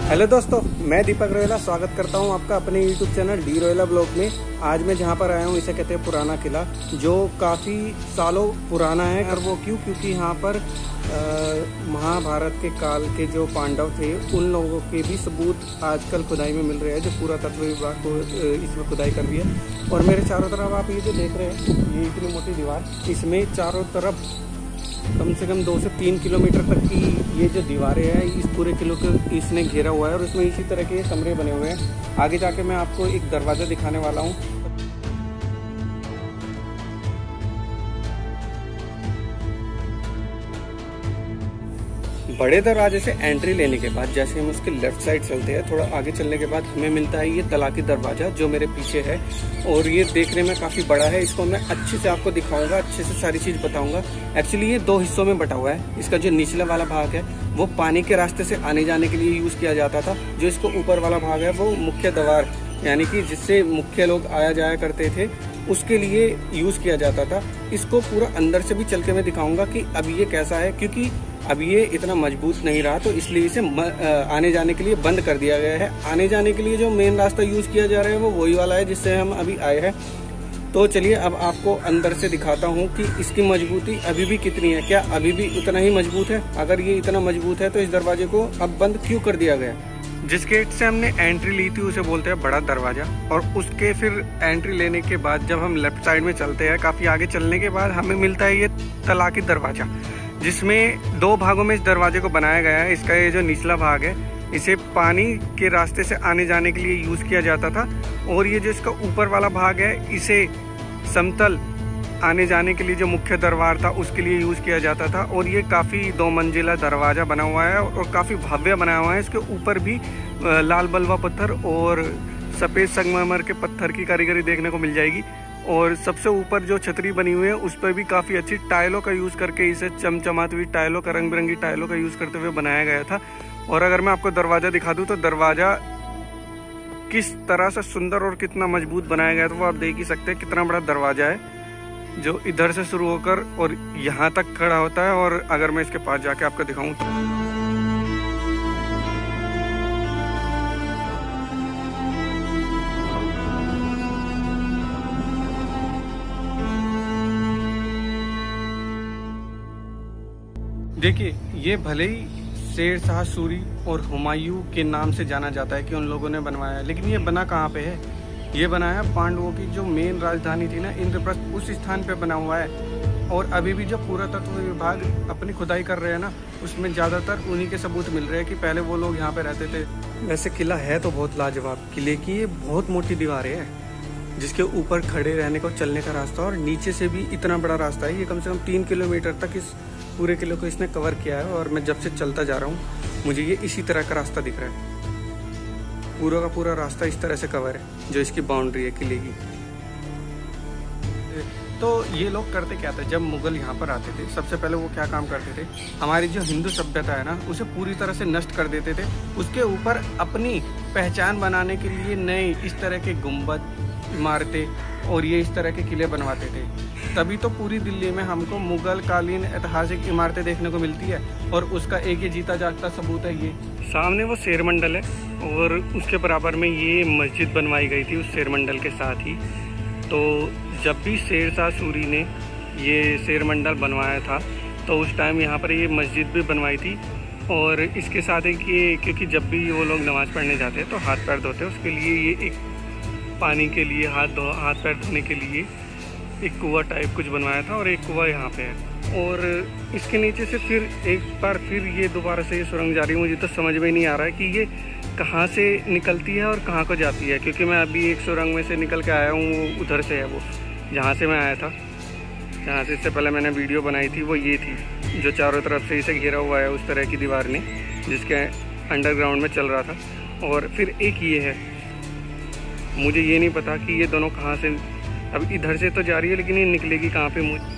Hello दोस्तों, मैं दीपक रोयला स्वागत करता हूं आपका अपने YouTube चैनल डी रोयला ब्लॉग में। आज मैं जहां पर आया हूं इसे कहते हैं पुराना किला, जो काफ़ी सालों पुराना है। और वो क्योंकि यहां पर महाभारत के काल के जो पांडव थे उन लोगों के भी सबूत आजकल खुदाई में मिल रहे हैं, जो पुरातत्व विभाग को इसमें खुदाई कर रही है। और मेरे चारों तरफ आप ये जो देख रहे हैं, ये इतनी मोटी दीवार, इसमें चारों तरफ कम से कम 2 से 3 किलोमीटर तक की ये जो दीवारें हैं, इस पूरे किले को इसने घेरा हुआ है। और इसमें इसी तरह के कमरे बने हुए हैं। आगे जाके मैं आपको एक दरवाज़ा दिखाने वाला हूँ। बड़े दरवाजे से एंट्री लेने के बाद जैसे हम उसके लेफ्ट साइड चलते हैं, थोड़ा आगे चलने के बाद हमें मिलता है ये तलाकी दरवाजा, जो मेरे पीछे है। और ये देखने में काफ़ी बड़ा है। इसको मैं अच्छे से आपको दिखाऊंगा, अच्छे से सारी चीज़ बताऊंगा। एक्चुअली ये 2 हिस्सों में बटा हुआ है। इसका जो निचला वाला भाग है वो पानी के रास्ते से आने जाने के लिए यूज़ किया जाता था। जो इसको ऊपर वाला भाग है वो मुख्य द्वार, यानी कि जिससे मुख्य लोग आया जाया करते थे, उसके लिए यूज़ किया जाता था। इसको पूरा अंदर से भी चल के मैं दिखाऊंगा कि अब ये कैसा है, क्योंकि अब ये इतना मजबूत नहीं रहा, तो इसलिए इसे आने जाने के लिए बंद कर दिया गया है। आने जाने के लिए जो मेन रास्ता यूज़ किया जा रहा है वो वही वाला है जिससे हम अभी आए हैं। तो चलिए अब आपको अंदर से दिखाता हूँ कि इसकी मजबूती अभी भी कितनी है। क्या अभी भी उतना ही मजबूत है? अगर ये इतना मजबूत है तो इस दरवाजे को अब बंद क्यों कर दिया गया? जिस गेट से हमने एंट्री ली थी उसे बोलते हैं बड़ा दरवाजा। और उसके फिर एंट्री लेने के बाद जब हम लेफ्ट साइड में चलते हैं, काफ़ी आगे चलने के बाद हमें मिलता है ये तलाकी दरवाजा, जिसमें 2 भागों में इस दरवाजे को बनाया गया है। इसका ये जो निचला भाग है, इसे पानी के रास्ते से आने जाने के लिए यूज़ किया जाता था। और ये जो इसका ऊपर वाला भाग है, इसे समतल आने जाने के लिए जो मुख्य दरबार था उसके लिए यूज़ किया जाता था। और ये काफ़ी 2 मंजिला दरवाज़ा बना हुआ है और काफ़ी भव्य बनाया हुआ है। इसके ऊपर भी लाल बलुआ पत्थर और सफ़ेद संगमरमर के पत्थर की कारीगरी देखने को मिल जाएगी। और सबसे ऊपर जो छतरी बनी हुई है उस पर भी काफ़ी अच्छी टाइलों का यूज़ करके, इसे चमचमाती हुई टाइलों का, रंग बिरंगी टाइलों का यूज़ करते हुए बनाया गया था। और अगर मैं आपको दरवाज़ा दिखा दूँ तो दरवाज़ा किस तरह से सुंदर और कितना मजबूत बनाया गया था वो आप देख ही सकते हैं। कितना बड़ा दरवाज़ा है जो इधर से शुरू होकर और यहाँ तक खड़ा होता है। और अगर मैं इसके पास जाके आपको दिखाऊँ तो देखिए, ये भले ही शेर शाह सूरी और हुमायूं के नाम से जाना जाता है कि उन लोगों ने बनवाया है, लेकिन ये बना कहाँ पे है? ये बना है पांडवों की जो मेन राजधानी थी ना, इंद्रप्रस्थ, उस स्थान पे बना हुआ है। और अभी भी जो पुरातत्व विभाग अपनी खुदाई कर रहे हैं ना, उसमें ज़्यादातर उन्हीं के सबूत मिल रहे हैं कि पहले वो लोग यहाँ पे रहते थे। वैसे किला है तो बहुत लाजवाब। किले की ये बहुत मोटी दीवारें हैं जिसके ऊपर खड़े रहने को चलने का रास्ता, और नीचे से भी इतना बड़ा रास्ता है। ये कम से कम 3 किलोमीटर तक इस पूरे किले को इसने कवर किया है। और मैं जब से चलता जा रहा हूँ मुझे ये इसी तरह का रास्ता दिख रहा है। पूरा का पूरा रास्ता इस तरह से कवर है जो इसकी बाउंड्री है किले की। तो ये लोग करते क्या थे? जब मुगल यहाँ पर आते थे, सबसे पहले वो क्या काम करते थे? हमारी जो हिंदू सभ्यता है ना, उसे पूरी तरह से नष्ट कर देते थे। उसके ऊपर अपनी पहचान बनाने के लिए नए इस तरह के गुंबद, इमारतें और ये इस तरह के किले बनवाते थे। तभी तो पूरी दिल्ली में हमको मुगल कालीन ऐतिहासिक इमारतें देखने को मिलती है। और उसका एक ही जीता जागता सबूत है ये सामने वो शेर मंडल है, और उसके बराबर में ये मस्जिद बनवाई गई थी उस शेर मंडल के साथ ही। तो जब भी शेर शाह सूरी ने ये शेर मंडल बनवाया था तो उस टाइम यहाँ पर ये मस्जिद भी बनवाई थी। और इसके साथ है कि क्योंकि जब भी वो लोग नमाज़ पढ़ने जाते हैं तो हाथ पैर धोते हैं, उसके लिए ये एक पानी के लिए हाथ पैर धोने के लिए एक कुआं टाइप कुछ बनवाया था। और एक कुआं यहाँ पे है। और इसके नीचे से फिर एक बार फिर ये दोबारा से ये सुरंग जा रही है। मुझे तो समझ में नहीं आ रहा है कि ये कहाँ से निकलती है और कहाँ को जाती है, क्योंकि मैं अभी एक सुरंग में से निकल के आया हूँ, उधर से है वो जहाँ से मैं आया था। जहाँ से इससे पहले मैंने वीडियो बनाई थी वो ये थी, जो चारों तरफ से इसे घेरा हुआ है उस तरह की दीवार ने, जिसके अंडरग्राउंड में चल रहा था। और फिर एक ये है, मुझे ये नहीं पता कि ये दोनों कहाँ से, अब इधर से तो जा रही है लेकिन ये निकलेगी कहाँ पे। मुझे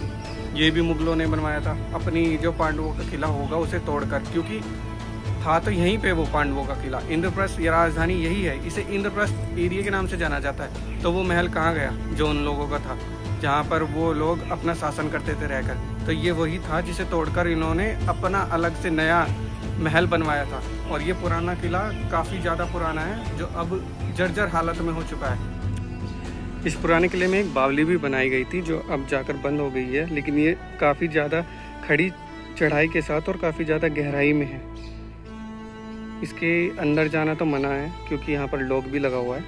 ये भी मुगलों ने बनवाया था अपनी जो पांडवों का किला होगा उसे तोड़कर, क्योंकि था तो यहीं पे वो पांडवों का किला। इंद्रप्रस्थ या राजधानी यही है, इसे इंद्रप्रस्थ एरिया के नाम से जाना जाता है। तो वो महल कहाँ गया जो उन लोगों का था, जहाँ पर वो लोग अपना शासन करते थे रहकर? तो ये वही था जिसे तोड़कर इन्होंने अपना अलग से नया महल बनवाया था। और ये पुराना किला काफ़ी ज़्यादा पुराना है, जो अब जर्जर हालत में हो चुका है। इस पुराने किले में एक बावली भी बनाई गई थी, जो अब जाकर बंद हो गई है, लेकिन ये काफ़ी ज़्यादा खड़ी चढ़ाई के साथ और काफ़ी ज़्यादा गहराई में है। इसके अंदर जाना तो मना है क्योंकि यहाँ पर लॉक भी लगा हुआ है,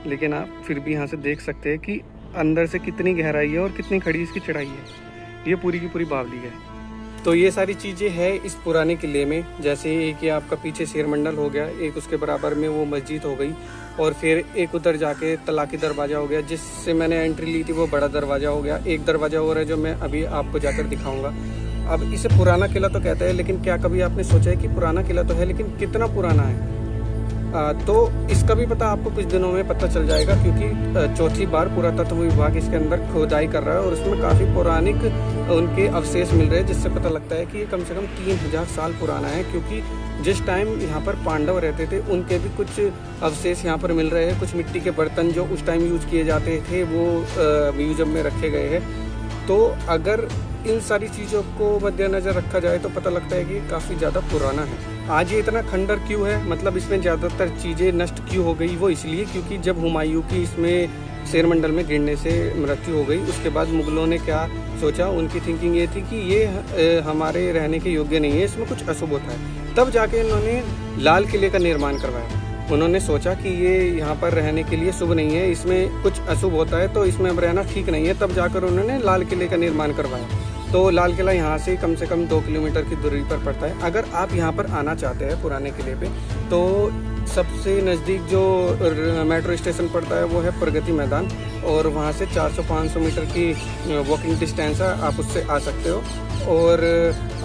लेकिन आप फिर भी यहाँ से देख सकते हैं कि अंदर से कितनी गहराई है और कितनी खड़ी इसकी चढ़ाई है। ये पूरी की पूरी बावली है। तो ये सारी चीज़ें हैं इस पुराने किले में, जैसे कि आपका पीछे शेर मंडल हो गया, एक उसके बराबर में वो मस्जिद हो गई, और फिर एक उधर जाके तलाकी दरवाज़ा हो गया, जिससे मैंने एंट्री ली थी, वो बड़ा दरवाज़ा हो गया। एक दरवाज़ा और है जो मैं अभी आपको जाकर दिखाऊंगा। अब इसे पुराना किला तो कहते हैं, लेकिन क्या कभी आपने सोचा है कि पुराना किला तो है, लेकिन कितना पुराना है? तो इसका भी पता आपको कुछ दिनों में पता चल जाएगा, क्योंकि चौथी बार पुरातत्व विभाग इसके अंदर खोदाई कर रहा है और उसमें काफ़ी पौराणिक उनके अवशेष मिल रहे हैं, जिससे पता लगता है कि ये कम से कम 3000 साल पुराना है। क्योंकि जिस टाइम यहाँ पर पांडव रहते थे उनके भी कुछ अवशेष यहाँ पर मिल रहे हैं। कुछ मिट्टी के बर्तन जो उस टाइम यूज किए जाते थे वो म्यूजियम में रखे गए हैं। तो अगर इन सारी चीज़ों को मद्देनज़र रखा जाए तो पता लगता है कि काफ़ी ज़्यादा पुराना है। आज ये इतना खंडर क्यों है, मतलब इसमें ज़्यादातर चीज़ें नष्ट क्यों हो गई, वो इसलिए क्योंकि जब हुमायूं की इसमें शेर मंडल में गिरने से मृत्यु हो गई, उसके बाद मुगलों ने क्या सोचा, उनकी थिंकिंग ये थी कि ये हमारे रहने के योग्य नहीं है, इसमें कुछ अशुभ होता है। तब जाके इन्होंने लाल किले का निर्माण करवाया। उन्होंने सोचा कि ये यहाँ पर रहने के लिए शुभ नहीं है, इसमें कुछ अशुभ होता है, तो इसमें अब रहना ठीक नहीं है। तब जाकर उन्होंने लाल किले का निर्माण करवाया। तो लाल किला यहाँ से कम 2 किलोमीटर की दूरी पर पड़ता है। अगर आप यहाँ पर आना चाहते हैं पुराने किले पे, तो सबसे नज़दीक जो मेट्रो स्टेशन पड़ता है वो है प्रगति मैदान, और वहाँ से 400-500 मीटर की वॉकिंग डिस्टेंस है, आप उससे आ सकते हो। और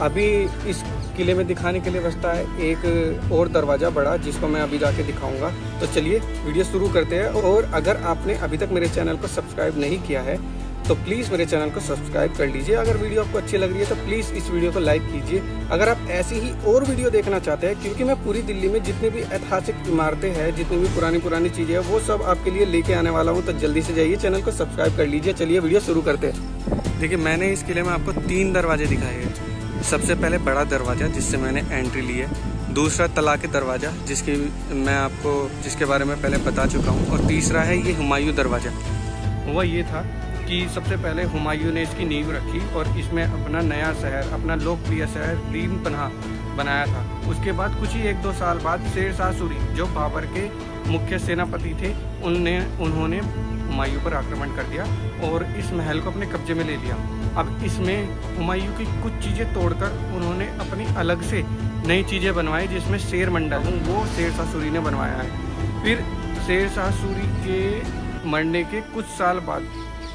अभी इस किले में दिखाने के लिए बचता है एक और दरवाज़ा बड़ा, जिसको मैं अभी जाके दिखाऊंगा। तो चलिए वीडियो शुरू करते हैं। और अगर आपने अभी तक मेरे चैनल को सब्सक्राइब नहीं किया है तो प्लीज़ मेरे चैनल को सब्सक्राइब कर लीजिए। अगर वीडियो आपको अच्छी लग रही है तो प्लीज़ इस वीडियो को लाइक कीजिए। अगर आप ऐसी ही और वीडियो देखना चाहते हैं, क्योंकि मैं पूरी दिल्ली में जितनी भी ऐतिहासिक इमारतें हैं, जितनी भी पुरानी चीज़ें हैं, वो सब आपके लिए लेके आने वाला हूँ। तो जल्दी से जाइए, चैनल को सब्सक्राइब कर लीजिए। चलिए वीडियो शुरू करते हैं। देखिए, मैंने इस किले में आपको 3 दरवाजे दिखाए हैं। सबसे पहले बड़ा दरवाज़ा, जिससे मैंने एंट्री ली है। दूसरा तलाकी दरवाज़ा, जिसके बारे में पहले बता चुका हूँ। और तीसरा है ये हुमायूं दरवाज़ा। हुआ ये था कि सबसे पहले हुमायूं ने इसकी नींव रखी और इसमें अपना नया शहर, अपना लोकप्रिय शहर दीन पनाह बनाया था। उसके बाद कुछ ही 1-2 साल बाद शेर शाह सूरी, जो बाबर के मुख्य सेनापति थे, उन्होंने हुमायूं पर आक्रमण कर दिया और इस महल को अपने कब्जे में ले लिया। अब इसमें हुमायूं की कुछ चीज़ें तोड़कर उन्होंने अपनी अलग से नई चीज़ें बनवाई, जिसमें शेर मंडल वो शेर शाह सूरी ने बनवाया है। फिर शेर शाह सूरी के मरने के कुछ साल बाद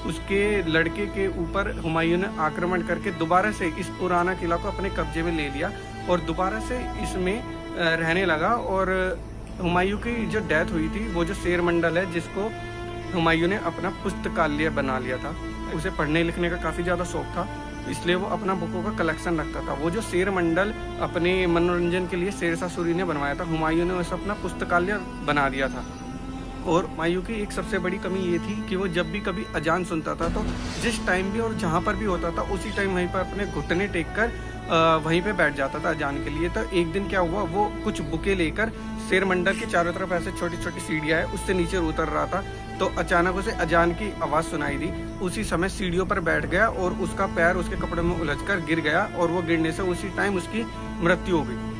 उसके लड़के के ऊपर हुमायूं ने आक्रमण करके दोबारा से इस पुराना किला को अपने कब्जे में ले लिया और दोबारा से इसमें रहने लगा। और हुमायूं की जो डेथ हुई थी, वो जो शेर मंडल है, जिसको हुमायूं ने अपना पुस्तकालय बना लिया था। उसे पढ़ने लिखने का काफ़ी ज़्यादा शौक था, इसलिए वो अपना बुकों का कलेक्शन रखता था। वो जो शेर मंडल अपने मनोरंजन के लिए शेर शाह सूरी ने बनवाया था, हुमायूं ने उसे अपना पुस्तकालय बना दिया था। और हुमायूं की एक सबसे बड़ी कमी ये थी कि वो जब भी कभी अजान सुनता था, तो जिस टाइम भी और जहाँ पर भी होता था, उसी टाइम वहीं पर अपने घुटने टेक कर वहीं पे बैठ जाता था अजान के लिए। तो एक दिन क्या हुआ, वो कुछ बुके लेकर शेर मंडल के चारों तरफ ऐसे छोटी छोटी सीढ़ियाँ है, उससे नीचे उतर रहा था। तो अचानक उसे अजान की आवाज़ सुनाई दी। उसी समय सीढ़ियों पर बैठ गया और उसका पैर उसके कपड़े में उलझकर गिर गया और वो गिरने से उसी टाइम उसकी मृत्यु हो गई।